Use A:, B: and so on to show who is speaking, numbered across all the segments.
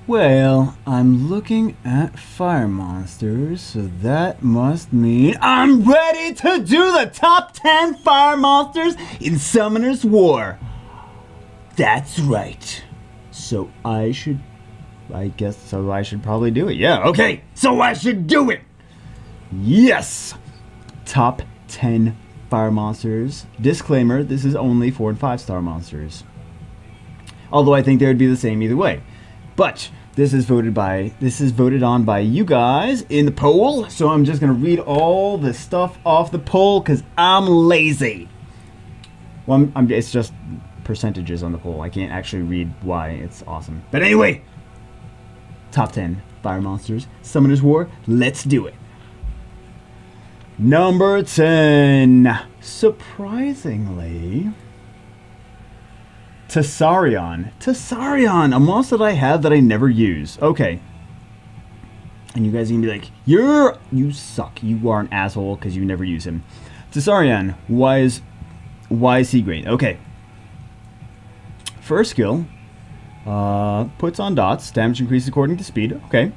A: Well, I'm looking at fire monsters, so that must mean I'm ready to do the top 10 fire monsters in Summoner's War. That's right. So I should probably do it. Yeah, okay. So I should do it. Yes. Top 10 fire monsters. Disclaimer, this is only 4 and 5 star monsters. Although I think they would be the same either way. But this is voted on by you guys in the poll. So I'm just gonna read all the stuff off the poll because I'm lazy. Well, it's just percentages on the poll. I can't actually read why. It's awesome. But anyway, top 10 fire monsters, Summoner's War. Let's do it. Number 10. Surprisingly, Tessarion. Tessarion, a monster that I have that I never use. Okay. And you guys are gonna be like, you suck. You are an asshole because you never use him. Tessarion, why is he great? Okay. First skill, puts on dots. Damage increases according to speed. Okay.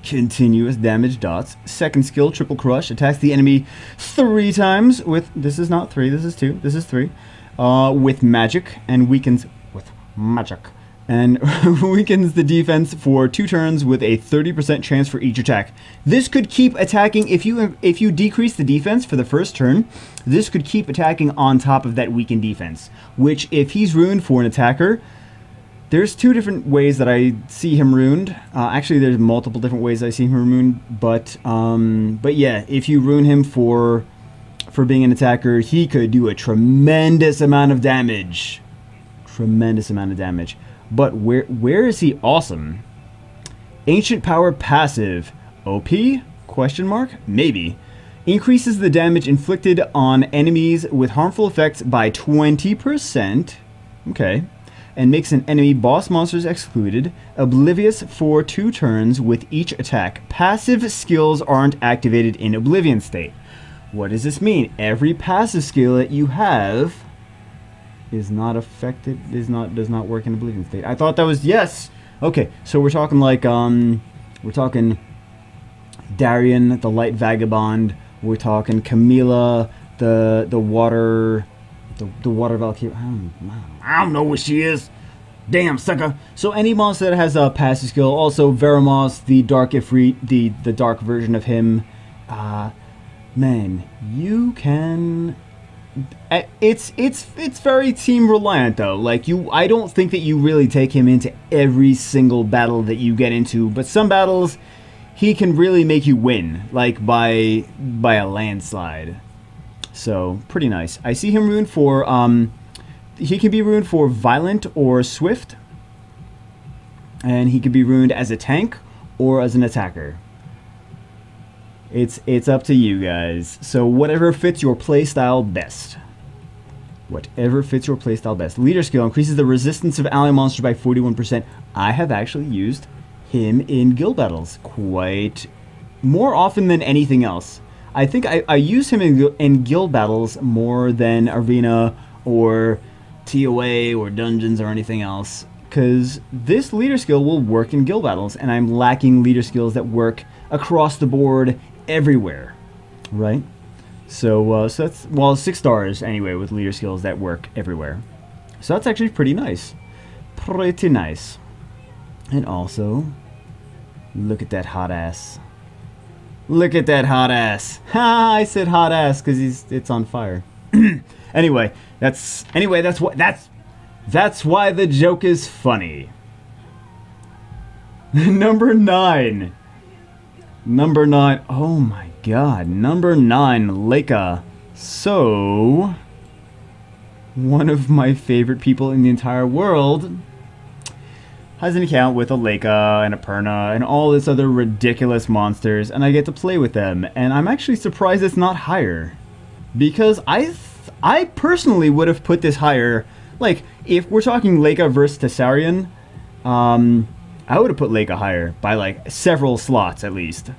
A: Continuous damage dots. Second skill, triple crush. Attacks the enemy 3 times with, this is not 3, this is 2, this is 3. With magic and weakens with magic and weakens the defense for 2 turns with a 30% chance for each attack. This could keep attacking if you decrease the defense for the first turn. This could keep attacking on top of that weakened defense. Which, if he's ruined for an attacker, there's 2 different ways that I see him ruined. Actually, there's multiple different ways I see him ruined. But yeah, if you ruin him for being an attacker, he could do a tremendous amount of damage. Tremendous amount of damage. But where is he awesome? Ancient Power passive. OP? Question mark? Maybe. Increases the damage inflicted on enemies with harmful effects by 20%. Okay. And makes an enemy boss monsters excluded oblivious for 2 turns with each attack. Passive skills aren't activated in Oblivion state. What does this mean? Every passive skill that you have is not affected, does not work in Oblivion state. I thought that was, yes! Okay, so we're talking like, we're talking Darian, the Light Vagabond. We're talking Camilla, the Water Valkyrie. I don't know what she is. Damn, sucker. So any monster that has a passive skill. Also, Veramos, the Dark Ifrit, the dark version of him. Man, you can. It's very team reliant though. Like I don't think that you really take him into every single battle that you get into. But some battles, he can really make you win, like by a landslide. So pretty nice. I see him ruined for. He can be ruined for violent or swift, and he can be ruined as a tank or as an attacker. It's up to you guys. So whatever fits your playstyle best. Whatever fits your playstyle best. Leader skill increases the resistance of ally monsters by 41%. I have actually used him in guild battles quite more often than anything else. I think I use him in guild battles more than arena or TOA or dungeons or anything else. Because this leader skill will work in guild battles, and I'm lacking leader skills that work across the board everywhere, right? So that's, well, 6 stars anyway with leader skills that work everywhere. So that's actually pretty nice. Pretty nice. And also, look at that hot ass. Look at that hot ass. Ha! I said hot ass because it's on fire. Anyway, that's why the joke is funny. Number 9. Number 9. Oh my god. Number 9, Leica. So, one of my favorite people in the entire world has an account with a Leica and a Perna and all this other ridiculous monsters, and I get to play with them. And I'm actually surprised it's not higher. Because I personally would have put this higher. Like, if we're talking Leica versus Tessarion, I would have put Leica higher by like several slots at least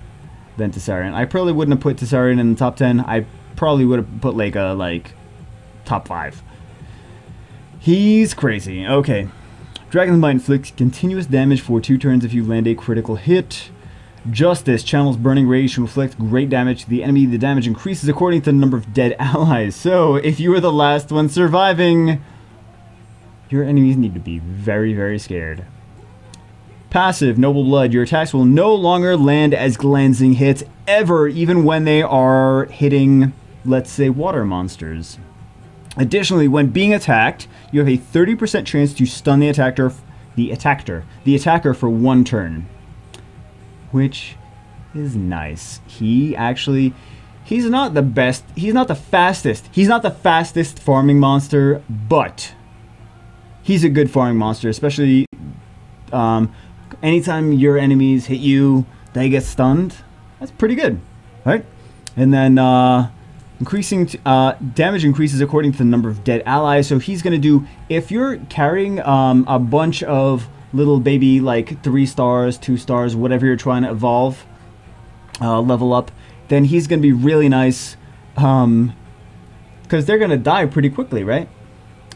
A: than Tessarion. I probably wouldn't have put Tessarion in the top 10. I probably would have put Leica like top 5. He's crazy. Okay. Dragon's Might inflicts continuous damage for 2 turns if you land a critical hit. Justice channels Burning Rage to inflict great damage to the enemy. The damage increases according to the number of dead allies. So, if you are the last one surviving, your enemies need to be very, very scared. Passive, Noble Blood. Your attacks will no longer land as glancing hits ever, even when they are hitting, let's say, water monsters. Additionally, when being attacked, you have a 30% chance to stun the attacker for 1 turn. Which is nice. He's not the best, he's not the fastest farming monster, but he's a good farming monster, especially anytime your enemies hit you, they get stunned. That's pretty good, right? And then increasing damage increases according to the number of dead allies. So he's gonna do, if you're carrying a bunch of little baby like 3 stars, 2 stars, whatever you're trying to evolve, level up, then he's gonna be really nice, because they're gonna die pretty quickly, right?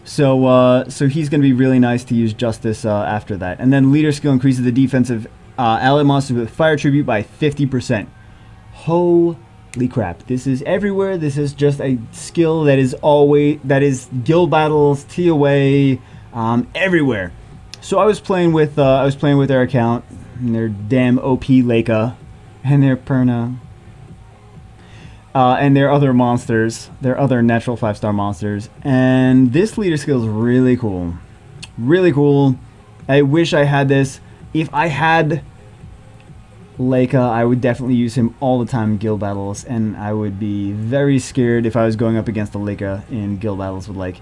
A: So he's gonna be really nice to use Justice after that. And then Leader Skill increases the defense of ally monsters with Fire Tribute by 50%. Holy crap! This is everywhere. This is just a skill that is guild battles, TOA, everywhere. So I was playing with their account and their damn OP Leica and their Perna and their other monsters, their other natural 5-star monsters, and this leader skill is really cool, really cool. I wish I had this. If I had Leica, I would definitely use him all the time in guild battles, and I would be very scared if I was going up against a Leica in guild battles with like.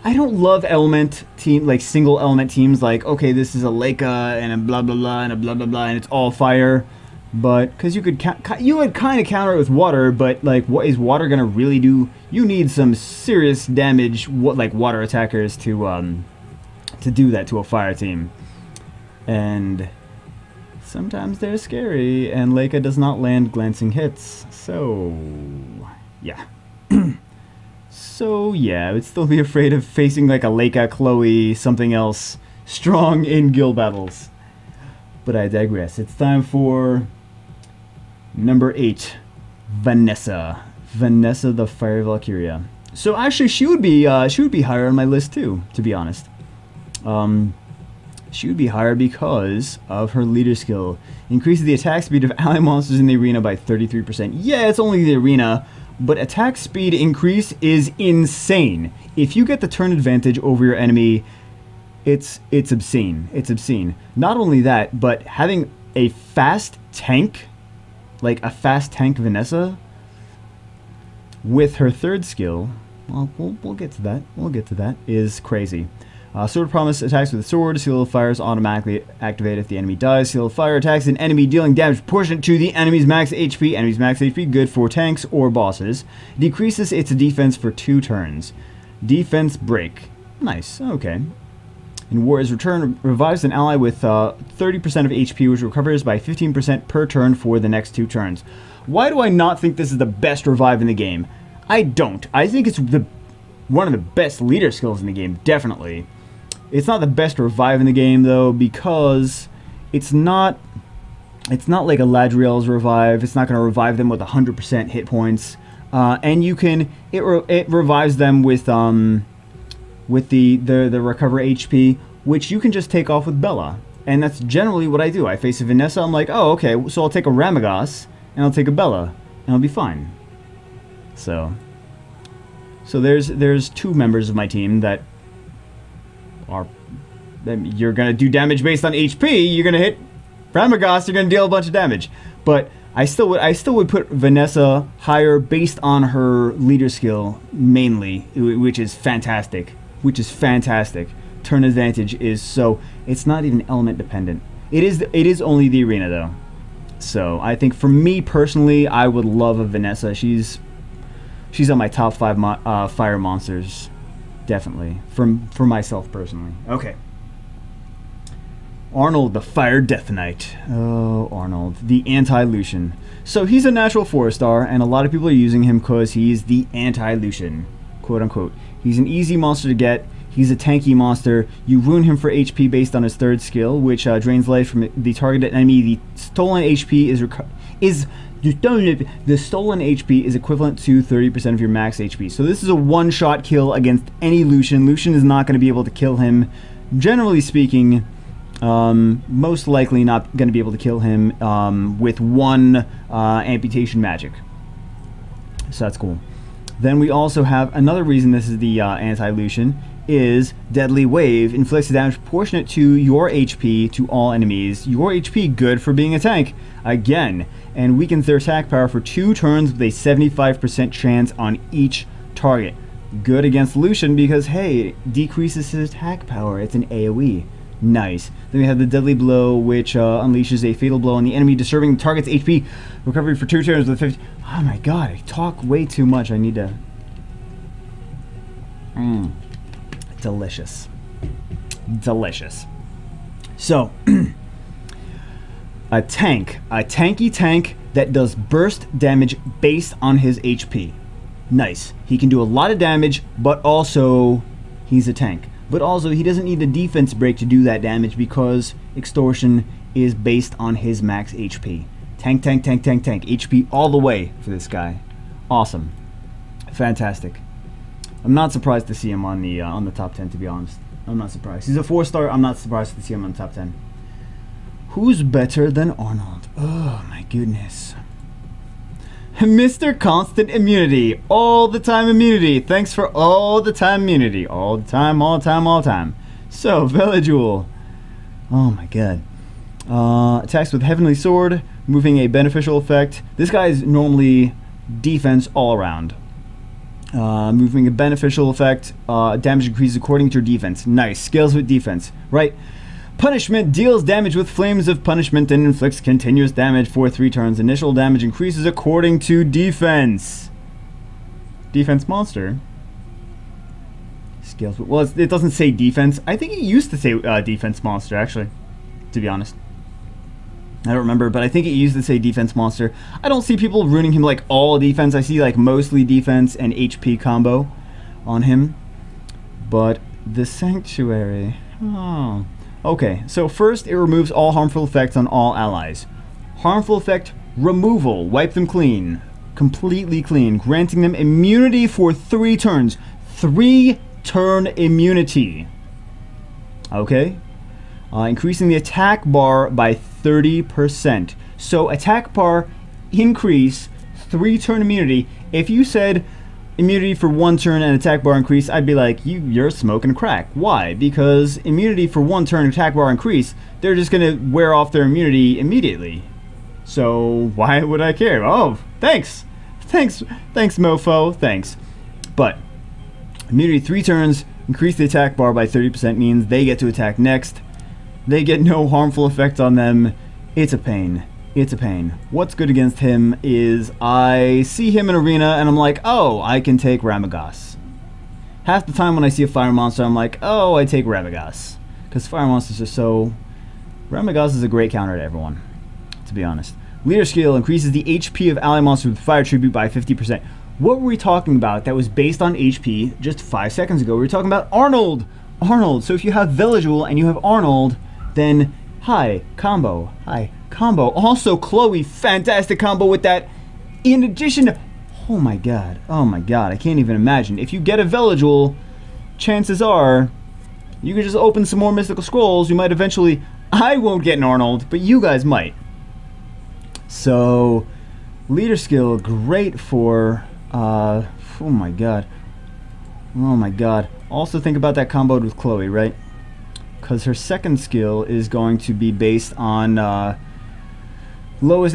A: I don't love single element teams like, okay, this is a Leica and a blah blah blah and a blah blah blah and it's all fire, but because you would kind of counter it with water, but like, what is water gonna really do? You need some serious damage, like water attackers to do that to a fire team, and sometimes they're scary, and Leica does not land glancing hits, so yeah. So yeah, I would still be afraid of facing like a Leica, Chloe, something else strong in guild battles. But I digress. It's time for number 8, Vanessa. Vanessa the Fire Valkyria. So actually, she would be higher on my list too, to be honest. She would be higher because of her leader skill. Increases the attack speed of ally monsters in the arena by 33%. Yeah, it's only the arena. But attack speed increase is insane. If you get the turn advantage over your enemy, it's obscene. It's obscene. Not only that, but having a fast tank, like a fast tank Vanessa, with her 3rd skill, well, we'll get to that. We'll get to that. Is crazy. Sword of Promise attacks with a sword. Seal of Fire is automatically activated if the enemy dies. Seal of Fire attacks an enemy dealing damage proportionate to the enemy's max HP. Enemy's max HP, good for tanks or bosses. Decreases its defense for 2 turns. Defense break. Nice, okay. In Warrior's Return, revives an ally with 30% of HP, which recovers by 15% per turn for the next 2 turns. Why do I not think this is the best revive in the game? I don't. I think it's one of the best leader skills in the game, definitely. It's not the best revive in the game though, because it's not like a Ladriel's revive. It's not going to revive them with 100% hit points, and it revives them with the recover HP, which you can just take off with Bella, and that's generally what I do. I face a Vanessa, I'm like, oh okay, so I'll take a Ramagos and I'll take a Bella and I'll be fine. So there's 2 members of my team that you're gonna do damage based on HP. You're gonna hit Ramagos, you're gonna deal a bunch of damage. But I still would put Vanessa higher based on her leader skill mainly, which is fantastic. Turn advantage is so, it's not even element dependent. It is only the arena though. So I think for me personally, I would love a Vanessa. She's on my top 5 fire monsters. Definitely. For myself personally. Okay. Arnold the Fire Death Knight. Oh, Arnold. The anti-Lucian. So he's a natural 4-star, and a lot of people are using him because he's the anti-Lucian. Quote unquote. He's an easy monster to get. He's a tanky monster. You ruin him for HP based on his third skill, which drains life from the targeted enemy. The stolen HP the stolen HP is equivalent to 30% of your max HP. So this is a one-shot kill against any Lucian. Lucian is not going to be able to kill him. Generally speaking, most likely not going to be able to kill him with one amputation magic. So that's cool. Then we also have another reason this is the anti-Lucian is Deadly Wave. Inflicts damage proportionate to your HP to all enemies. Your HP, good for being a tank, again, and weakens their attack power for 2 turns with a 75% chance on each target. Good against Lucian because, hey, it decreases his attack power. It's an AoE. Nice. Then we have the Deadly Blow, which unleashes a fatal blow on the enemy, disturbing the target's HP. Recovery for 2 turns with 50... Oh my god, I talk way too much. I need to... Delicious. Delicious. So, a tanky tank that does burst damage based on his HP. Nice. He can do a lot of damage, but also he's a tank. But also he doesn't need a defense break to do that damage because extortion is based on his max HP. Tank, tank, tank, tank, tank. HP all the way for this guy. Awesome. Fantastic. I'm not surprised to see him on the top 10, to be honest. I'm not surprised. He's a 4-star. I'm not surprised to see him on the top 10. Who's better than Arnold? Oh my goodness. Mr. Constant Immunity. All the time immunity. Thanks for all the time immunity. All the time, all the time, all the time. So, Velajuel. Oh my god. Attacks with Heavenly Sword, moving a beneficial effect. This guy is normally defense all around. Moving a beneficial effect, damage increases according to your defense. Nice. Scales with defense. Right. Punishment deals damage with flames of punishment and inflicts continuous damage for 3 turns. Initial damage increases according to defense. Defense monster. Scales with... Well, it doesn't say defense. I think it used to say defense monster, actually. To be honest. I don't remember, but I think it used to say defense monster. I don't see people ruining him like all defense. I see like mostly defense and HP combo on him. But the Sanctuary... Oh... Okay, so first it removes all harmful effects on all allies. Harmful effect removal. Wipe them clean. Completely clean. Granting them immunity for 3 turns. 3-turn immunity. Okay. Increasing the attack bar by 30%. So attack bar increase, 3-turn immunity. If you said immunity for 1 turn and attack bar increase, I'd be like, you're smoking crack. Why? Because immunity for 1 turn, attack bar increase, they're just gonna wear off their immunity immediately. So why would I care? Oh, thanks, mofo, thanks. But immunity 3 turns, increase the attack bar by 30% means they get to attack next. They get no harmful effect on them. It's a pain. It's a pain. What's good against him is I see him in arena and I'm like, oh, I can take Ramagas. Half the time when I see a fire monster, I'm like, oh, I take Ramagas. Because fire monsters are so... Ramagas is a great counter to everyone, to be honest. Leader skill increases the HP of ally monsters with fire tribute by 50%. What were we talking about that was based on HP just 5 seconds ago? We were talking about Arnold. Arnold. So if you have Velajuel and you have Arnold, then hi, combo. Hi. Combo. Also, Chloe, fantastic combo with that. In addition to... Oh my god. Oh my god. I can't even imagine. If you get a Velajuel, chances are you could just open some more mystical scrolls. You might eventually... I won't get an Arnold, but you guys might. So, leader skill, great for... oh my god. Oh my god. Also think about that comboed with Chloe, right? Because her second skill is going to be based on... lowest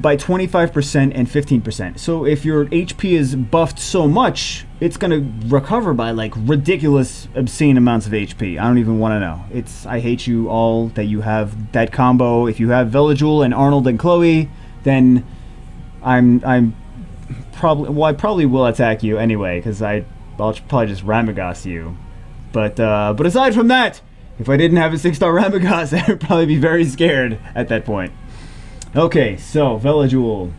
A: by 25% and 15%. So if your HP is buffed so much, it's gonna recover by like ridiculous, obscene amounts of HP. I don't even want to know. I hate you all that you have that combo. If you have Velajuel and Arnold and Chloe, then I'm probably I probably will attack you anyway because I'll probably just Ramagas you. But aside from that, if I didn't have a 6-star Ramagas, I would probably be very scared at that point. Okay, so Velajuel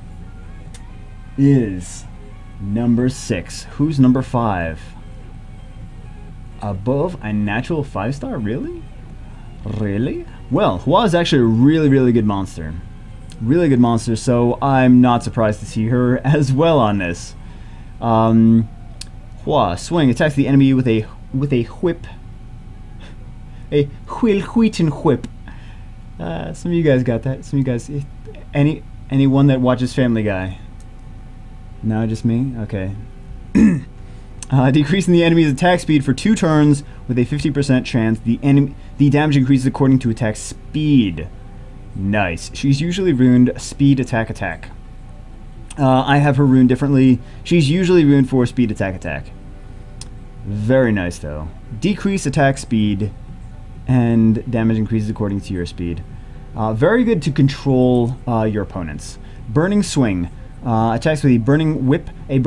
A: is number 6. Who's number 5? Above a natural 5-star? Really? Really? Well, Hua is actually a really, really good monster. Really good monster, so I'm not surprised to see her as well on this. Hua, swing, attacks the enemy with a whip. A whiten whip. Some of you guys got that. Some of you guys... Anyone that watches Family Guy? No, just me? Okay. Decreasing the enemy's attack speed for 2 turns with a 50% chance. The damage increases according to attack speed. Nice. She's usually runed speed attack. I have her runed differently. She's usually runed for speed attack. Very nice though. Decrease attack speed and damage increases according to your speed. Very good to control your opponents. Burning swing. Attacks with a burning whip. It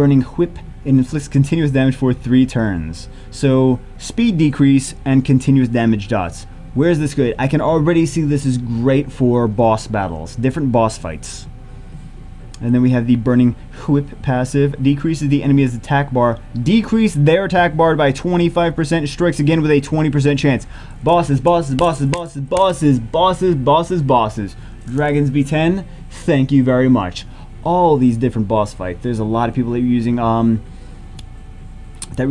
A: inflicts continuous damage for 3 turns. So, speed decrease and continuous damage dots. Where is this good? I can already see this is great for boss battles, different boss fights. And then we have the burning whip passive. Decreases the enemy's attack bar. Decrease their attack bar by 25%. Strikes again with a 20% chance. Bosses. Dragons B10, thank you very much. All these different boss fights. There's a lot of people that were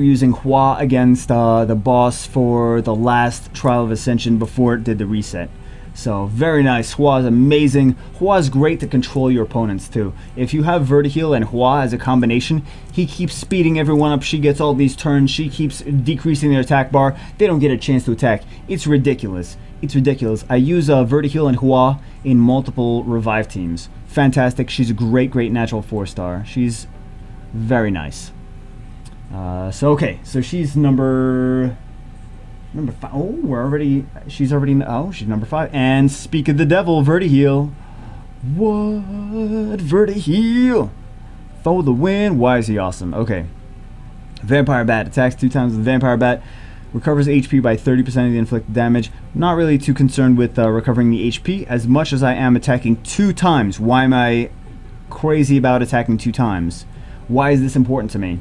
A: using Hua against the boss for the last Trial of Ascension before it did the reset. So very nice. Hua is amazing. Hua is great to control your opponents too. If you have Vertiheal and Hua as a combination, he keeps speeding everyone up. She gets all these turns. She keeps decreasing their attack bar. They don't get a chance to attack. It's ridiculous. It's ridiculous. I use Vertiheal and Hua in multiple revive teams. Fantastic. She's a great natural 4-star. She's very nice. So she's number 5. Oh, she's number 5. And speak of the devil, Vertiheal. What? Vertiheal for the win. Why is he awesome? Okay. Vampire Bat attacks 2 times with Vampire Bat. Recovers HP by 30% of the inflicted damage. Not really too concerned with recovering the HP as much as I am attacking 2 times. Why am I crazy about attacking 2 times? Why is this important to me?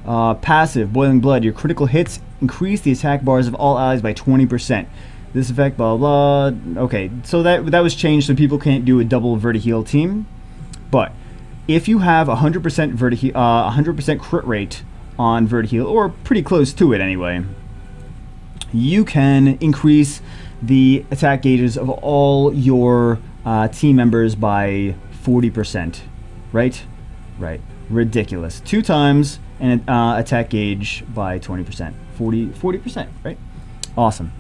A: Passive, Boiling Blood. Your critical hits increase the attack bars of all allies by 20%. This effect, blah, blah, blah. Okay, so that was changed so people can't do a double Vertiheal team. But if you have 100% crit rate on Vertiheal, or pretty close to it anyway, you can increase the attack gauges of all your team members by 40%. Right? Right. Ridiculous. 2 times and attack gauge by 20%. 40%, right? Awesome.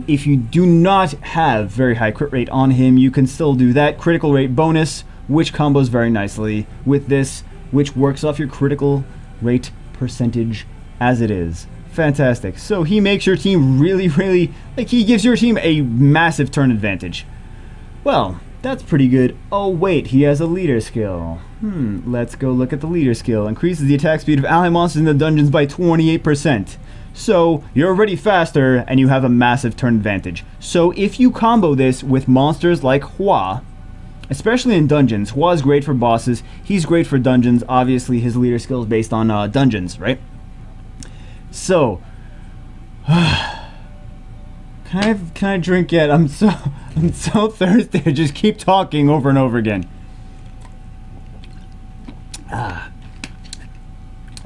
A: If you do not have very high crit rate on him, you can still do that. Critical rate bonus, which combos very nicely with this, which works off your critical rate percentage as it is. Fantastic. So he makes your team really, like he gives your team a massive turn advantage. Well, that's pretty good. Oh wait, he has a leader skill. Let's go look at the leader skill. Increases the attack speed of ally monsters in the dungeons by 28%. So you're already faster and you have a massive turn advantage. So if you combo this with monsters like Hua, especially in dungeons, Hua is great for bosses. He's great for dungeons. Obviously his leader skill is based on dungeons, right? So can I drink yet? I'm so thirsty. I just keep talking over and over again.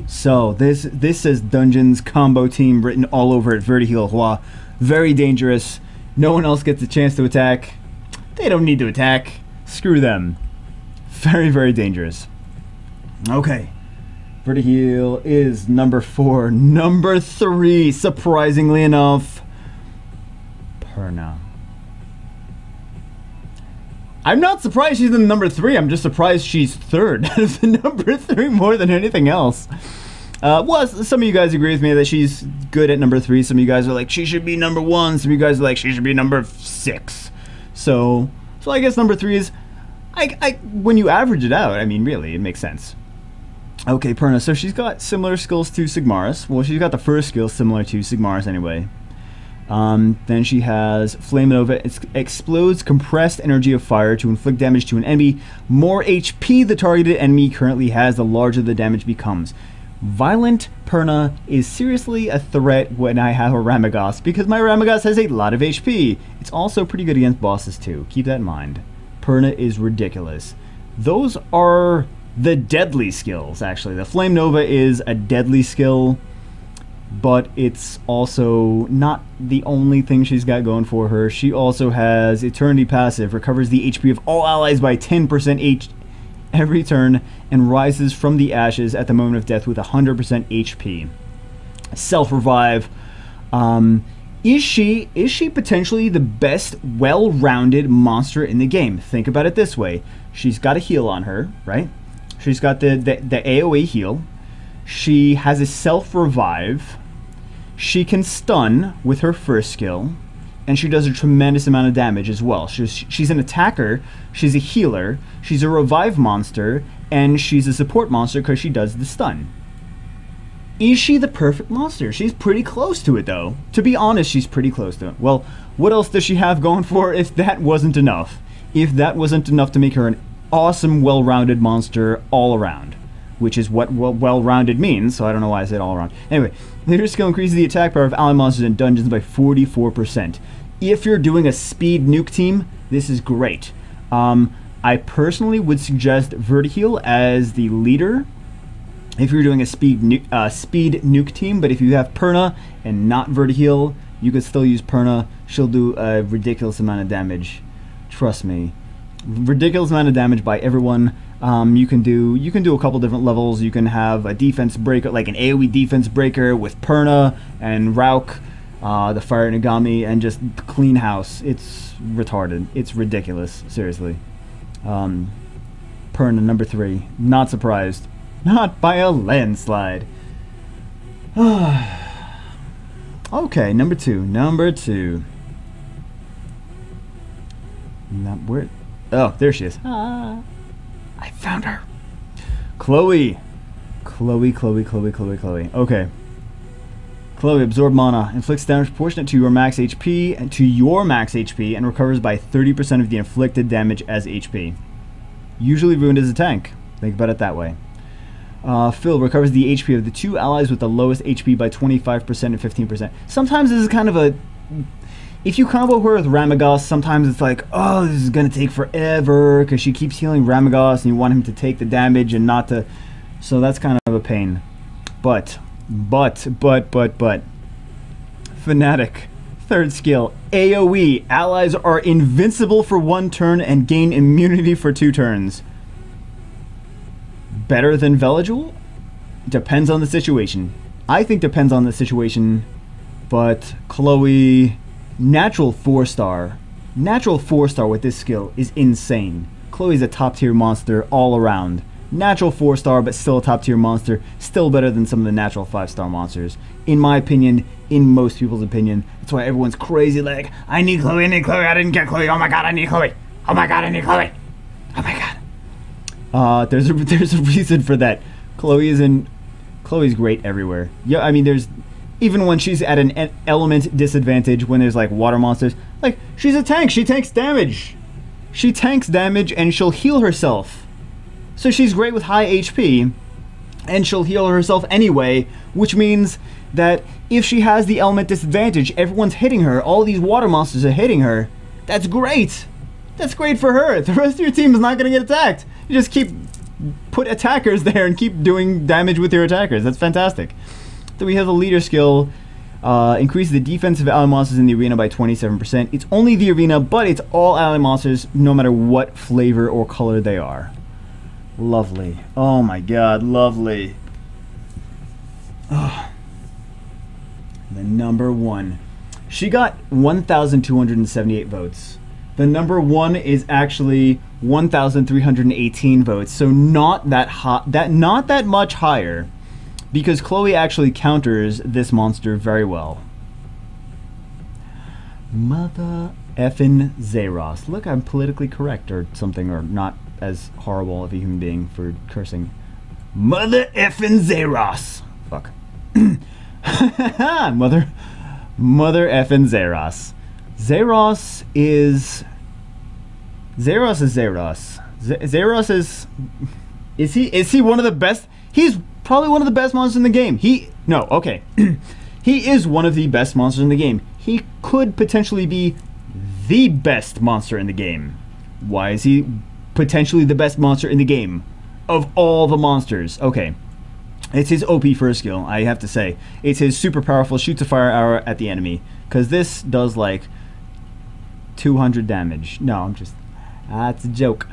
A: So this says Dungeons Combo Team written all over it. Vertiheal Hua. Very dangerous. No one else gets a chance to attack. They don't need to attack. Screw them. Very dangerous. Okay. Vertiheal is number 4. Number 3, surprisingly enough, Perna. I'm not surprised she's in number 3. I'm just surprised she's 3rd. Number 3 more than anything else. Well, some of you guys agree with me that she's good at number 3. Some of you guys are like, she should be number 1. Some of you guys are like, she should be number 6. So I guess number 3 is, when you average it out, I mean, really, it makes sense. Okay, Perna. So she's got similar skills to Sigmaris. Well, she's got the first skill similar to Sigmaris anyway. Then she has Flame Nova. It explodes compressed energy of fire to inflict damage to an enemy. More HP the targeted enemy currently has, the larger the damage becomes. Violent Perna is seriously a threat when I have a Ramagos, because my Ramagos has a lot of HP. It's also pretty good against bosses too. Keep that in mind. Perna is ridiculous. Those are the deadly skills, actually. The Flame Nova is a deadly skill, but it's also not the only thing she's got going for her. She also has Eternity Passive, recovers the HP of all allies by 10% every turn, and rises from the ashes at the moment of death with 100% HP. Self-revive. Is she potentially the best well-rounded monster in the game? Think about it this way. She's got a heal on her, right? She's got the AoE heal. She has a self-revive. She can stun with her first skill. And she does a tremendous amount of damage as well. She's an attacker, she's a healer, she's a revive monster, and she's a support monster because she does the stun. Is she the perfect monster? She's pretty close to it, though. To be honest, she's pretty close to it. Well, what else does she have going for her if that wasn't enough? If that wasn't enough to make her an awesome, well-rounded monster all around. Which is what well-rounded means, so I don't know why I said all around. Anyway, leader skill increases the attack power of ally monsters in dungeons by 44%. If you're doing a speed nuke team, this is great. I personally would suggest Vertiheal as the leader if you're doing a speed nuke team, but if you have Perna and not Vertiheal, you could still use Perna. She'll do a ridiculous amount of damage. Trust me. Ridiculous amount of damage by everyone. You can do a couple different levels. You can have a defense breaker, like an AoE defense breaker with Perna and Rauk, the Fire Nagami, and just clean house. It's retarded. It's ridiculous. Seriously. Perna number 3. Not surprised. Not by a landslide. Okay, number 2. Number 2. Where? Oh, there she is. I found her. Chloe. Chloe. Okay. Chloe, absorb mana. Inflicts damage proportionate to your max HP and recovers by 30% of the inflicted damage as HP. Usually ruined as a tank. Think about it that way. Phil recovers the HP of the 2 allies with the lowest HP by 25% and 15%. Sometimes this is kind of a... If you combo her with Ramagos, sometimes it's like, oh, this is going to take forever because she keeps healing Ramagos and you want him to take the damage and not to... So that's kind of a pain. But... Fanatic. 3rd skill. AoE. Allies are invincible for 1 turn and gain immunity for 2 turns. Better than Veligil? Depends on the situation. I think depends on the situation, but Chloe... Natural 4-star. Natural 4-star with this skill is insane. Chloe's a top tier monster all around. Natural 4-star, but still a top tier monster. Still better than some of the natural 5-star monsters. In my opinion, in most people's opinion. That's why everyone's crazy like, I need Chloe, I didn't get Chloe, oh my god, I need Chloe. Oh my god, I need Chloe. Oh my god. There's a reason for that. Chloe's great everywhere. Yeah, I mean, there's... Even when she's at an element disadvantage, when there's like water monsters, like she's a tank, she takes damage. She tanks damage and she'll heal herself. So she's great with high HP, and she'll heal herself anyway, which means that if she has the element disadvantage, everyone's hitting her, all these water monsters are hitting her. That's great. That's great for her. The rest of your team is not going to get attacked. You just put attackers there and keep doing damage with your attackers. That's fantastic. Then we have the leader skill, increase the defensive ally monsters in the arena by 27%. It's only the arena, but it's all ally monsters, no matter what flavor or color they are. Lovely. Oh my god, lovely. Oh. The number 1. She got 1,278 votes. The number 1 is actually 1,318 votes, so not that hot, not that much higher. Because Chloe actually counters this monster very well. Mother effin' Zeros. Look, I'm politically correct or something, or not as horrible of a human being for cursing. Mother effin' Zeros. Fuck. Mother effin' Zeros. Zeros is Zeros. Zeros is... Is he one of the best? He's probably one of the best monsters in the game. He is one of the best monsters in the game. He could potentially be the best monster in the game. Why is he potentially the best monster in the game of all the monsters? Okay, it's his OP first skill, I have to say. It's his super powerful shoots a fire arrow at the enemy, because this does like 200 damage. No, I'm just, that's a joke.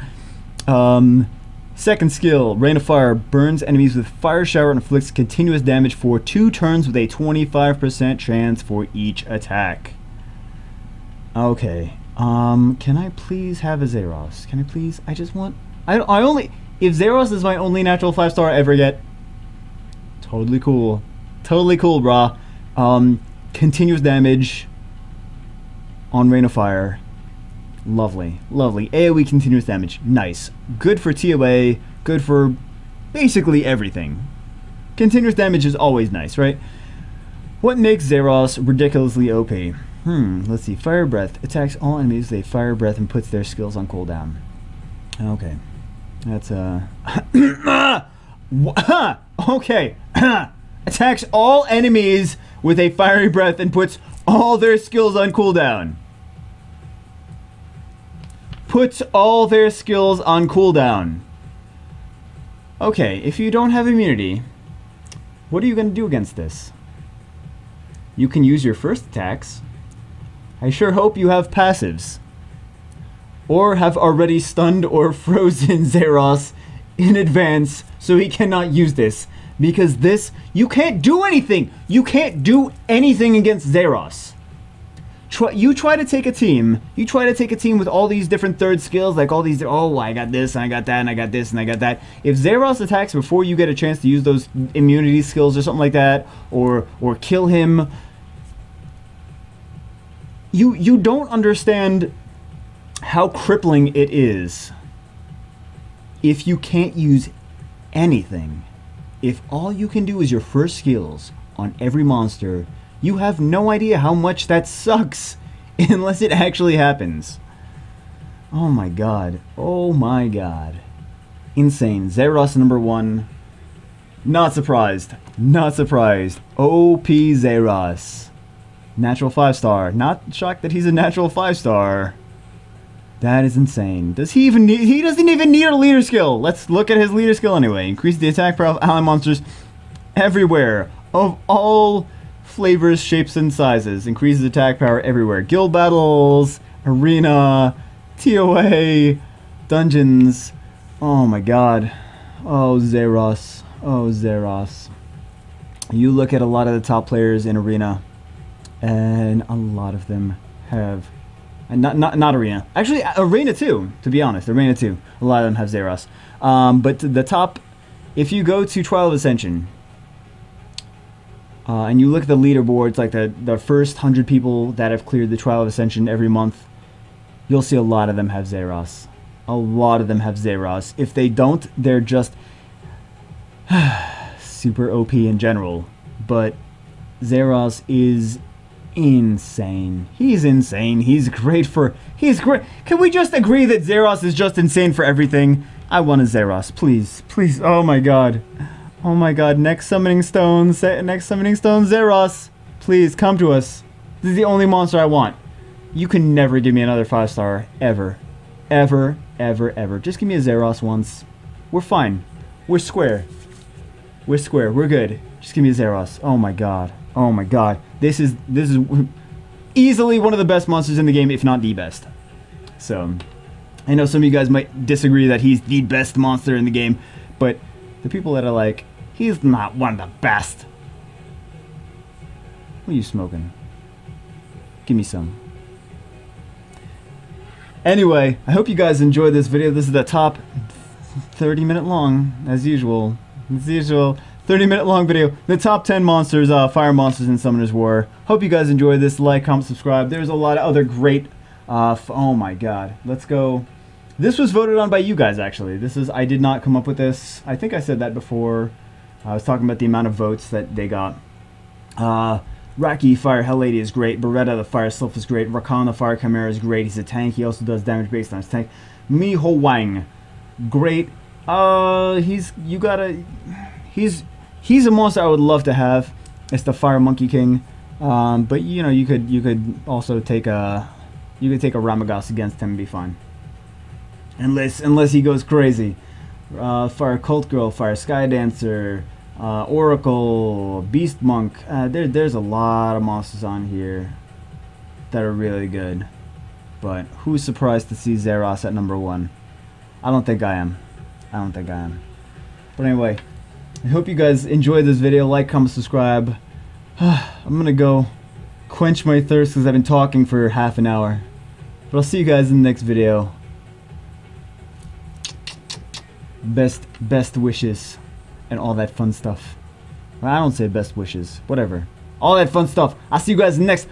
A: Second skill, Rain of Fire, burns enemies with fire shower and inflicts continuous damage for 2 turns with a 25% chance for each attack. Okay, can I please have a Zeros? Can I please? I just want, I only, if Zeros is my only natural 5-star I ever get, totally cool. Totally cool, brah. Continuous damage on Rain of Fire. Lovely, lovely. AoE continuous damage, nice. Good for TOA, good for basically everything. Continuous damage is always nice, right? What makes Zeros ridiculously OP? Let's see. Fire Breath attacks all enemies with a Fire Breath and puts their skills on cooldown. Okay, that's okay. Attacks all enemies with a Fiery Breath and puts all their skills on cooldown. Puts all their skills on cooldown. Okay, if you don't have immunity, what are you going to do against this? You can use your first attacks. I sure hope you have passives. Or have already stunned or frozen Zeros in advance so he cannot use this. Because this, you can't do anything! You can't do anything against Zeros. You try to take a team with all these different third skills, like all these, oh, I got this, and I got that, and I got this, and I got that. If Zeros attacks before you get a chance to use those immunity skills or something like that, or kill him, you don't understand how crippling it is if you can't use anything. If all you can do is your first skills on every monster, you have no idea how much that sucks unless it actually happens. Oh my god. Oh my god. Insane. Zeros number 1. Not surprised. Not surprised. OP Zeros. Natural 5-star. Not shocked that he's a natural 5-star. That is insane. Does he even need... He doesn't even need a leader skill. Let's look at his leader skill anyway. Increase the attack power of ally monsters everywhere. Of all flavors, shapes, and sizes. Increases attack power everywhere. Guild battles, arena, TOA, dungeons. Oh my god. Oh, Zeros. Oh, Zeros. You look at a lot of the top players in arena, and a lot of them have... And not arena. Actually, arena too, to be honest. Arena too. A lot of them have Zeros. But the top... If you go to Trial of Ascension... and you look at the leaderboards, like the first 100 people that have cleared the Trial of Ascension every month, you'll see a lot of them have Zeros. A lot of them have Zeros. If they don't, they're just super OP in general. But Zeros is insane. He's insane. He's great for... He's great. Can we just agree that Zeros is just insane for everything? I want a Zeros, please. Please. Oh my god. Oh my god, next summoning stone, Zeros. Please, come to us. This is the only monster I want. You can never give me another 5-star, ever. Ever, ever, ever. Just give me a Zeros once. We're fine. We're square. We're square, we're good. Just give me a Zeros. Oh my god. Oh my god. This is easily one of the best monsters in the game, if not the best. So, I know some of you guys might disagree that he's the best monster in the game, but the people that are like, he's not one of the best. What are you smoking? Give me some. Anyway, I hope you guys enjoyed this video. This is the top 30-minute long, as usual. 30-minute long video. The top 10 monsters, fire monsters in Summoner's War. Hope you guys enjoyed this. Like, comment, subscribe. There's a lot of other great... oh my god. Let's go... This was voted on by you guys, actually. I did not come up with this. I think I said that before. I was talking about the amount of votes that they got. Raki, Fire Hell Lady is great. Beretta, the Fire Sylph is great. Rakan, the Fire Chimera is great. He's a tank. He also does damage based on his tank. Miho Wang, great. He's He's a monster I would love to have. It's the Fire Monkey King. But you know, you could also take a Ramagos against him and be fine. Unless he goes crazy. Fire Cult Girl, Fire Sky Dancer, Oracle, Beast Monk. There's a lot of monsters on here that are really good. But who's surprised to see Zeros at number 1? I don't think I am. I don't think I am. But anyway, I hope you guys enjoyed this video. Like, comment, subscribe. I'm gonna go quench my thirst because I've been talking for half an hour. But I'll see you guys in the next video. Best wishes and all that fun stuff. Well, I don't say best wishes. Whatever. All that fun stuff. I'll see you guys in the next